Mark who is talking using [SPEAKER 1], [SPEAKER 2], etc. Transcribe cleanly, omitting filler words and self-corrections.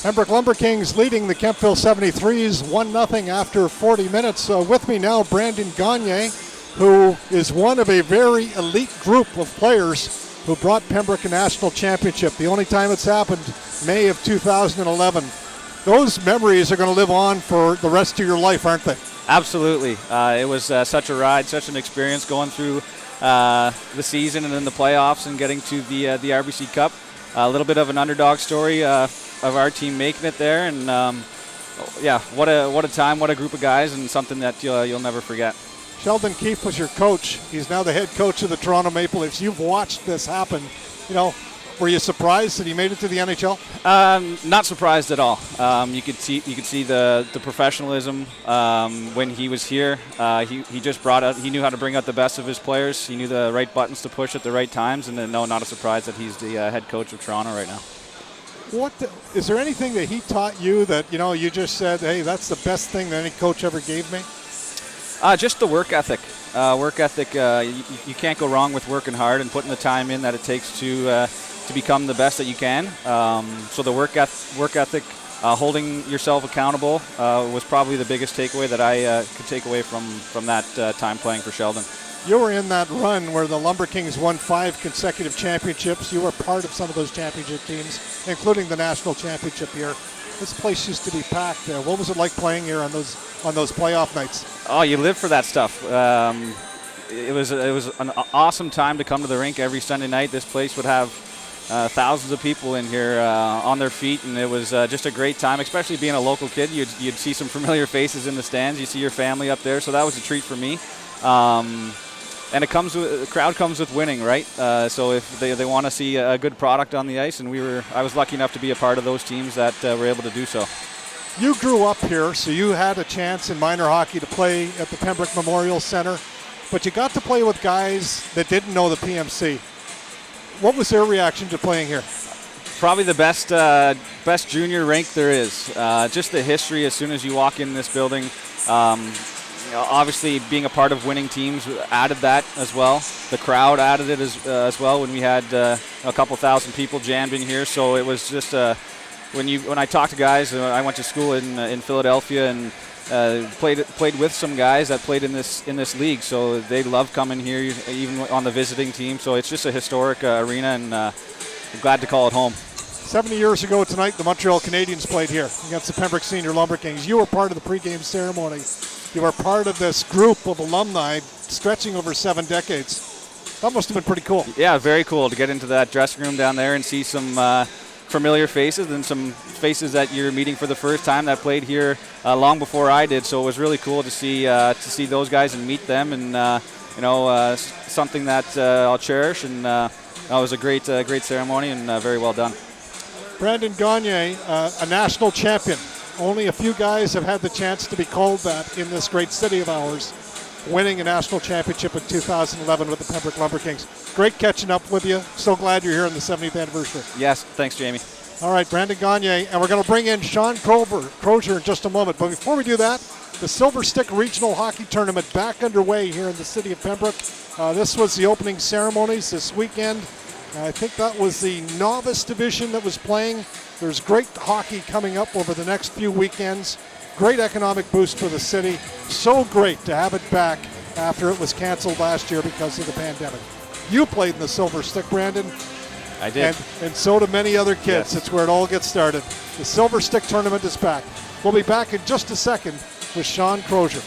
[SPEAKER 1] Pembroke Lumber Kings leading the Kempville 73s 1-0 after 40 minutes. With me now, Brandon Gagne, who is one of a very elite group of players who brought Pembroke a national championship. The only time it's happened, May of 2011. Those memories are going to live on for the rest of your life, aren't they?
[SPEAKER 2] Absolutely. It was such a ride, such an experience going through the season and then the playoffs and getting to the RBC Cup. A little bit of an underdog story of our team making it there, and yeah, what a time, what a group of guys, and something that you'll never forget.
[SPEAKER 1] Sheldon Keefe was your coach. He's now the head coach of the Toronto Maple Leafs. You've watched this happen. Were you surprised that he made it to the NHL?
[SPEAKER 2] Not surprised at all. You could see the professionalism when he was here. He just brought out. He knew how to bring out the best of his players. He knew the right buttons to push at the right times. And then, no, not a surprise that he's the head coach of Toronto right now.
[SPEAKER 1] Is there anything that he taught you that you just said, hey, that's the best thing that any coach ever gave me?
[SPEAKER 2] Just the work ethic. You can't go wrong with working hard and putting the time in that it takes to become the best that you can. So the work ethic, holding yourself accountable was probably the biggest takeaway that I could take away from that time playing for Sheldon.
[SPEAKER 1] You were in that run where the Lumber Kings won 5 consecutive championships. You were part of some of those championship teams, including the national championship year. This place used to be packed. What was it like playing here on those playoff nights?
[SPEAKER 2] Oh, you live for that stuff. It was an awesome time to come to the rink every Sunday night. This place would have thousands of people in here on their feet, and it was just a great time, especially being a local kid. You'd see some familiar faces in the stands. You see your family up there, so that was a treat for me. And the crowd comes with winning, right? So if they want to see a good product on the ice, and I was lucky enough to be a part of those teams that were able to do so.
[SPEAKER 1] You grew up here, so you had a chance in minor hockey to play at the Pembroke Memorial Center, but you got to play with guys that didn't know the PMC. What was their reaction to playing here?
[SPEAKER 2] Probably the best junior rink there is. Just the history as soon as you walk in this building. Obviously, being a part of winning teams added that as well. The crowd added it as well when we had a couple thousand people jammed in here. So it was just when I talked to guys, I went to school in Philadelphia and played with some guys that played in this league. So they love coming here, even on the visiting team. So it's just a historic arena, and I'm glad to call it home.
[SPEAKER 1] 70 years ago tonight, the Montreal Canadiens played here against the Pembroke Senior Lumber Kings. You were part of the pregame ceremony. You were part of this group of alumni stretching over 7 decades. That must have been pretty cool.
[SPEAKER 2] Yeah, very cool to get into that dressing room down there and see some familiar faces and some faces that you're meeting for the first time that played here long before I did. So it was really cool to see those guys and meet them, and something that I'll cherish. And that was a great ceremony and very well done.
[SPEAKER 1] Brandon Gagne, a national champion. Only a few guys have had the chance to be called that in this great city of ours, winning a national championship in 2011 with the Pembroke Lumber Kings. Great catching up with you. So glad you're here on the 70th anniversary.
[SPEAKER 2] Yes, thanks, Jamie.
[SPEAKER 1] All right, Brandon Gagne, and we're going to bring in Sean Crozier in just a moment. But before we do that, the Silver Stick Regional Hockey Tournament back underway here in the city of Pembroke. This was the opening ceremonies this weekend. I think that was the novice division that was playing. There's great hockey coming up over the next few weekends. Great economic boost for the city. So great to have it back after it was canceled last year because of the pandemic. You played in the Silver Stick, Brandon.
[SPEAKER 2] I did.
[SPEAKER 1] And so do many other kids.
[SPEAKER 2] Yes.
[SPEAKER 1] It's where it all gets started. The Silver Stick Tournament is back. We'll be back in just a second with Sean Crozier.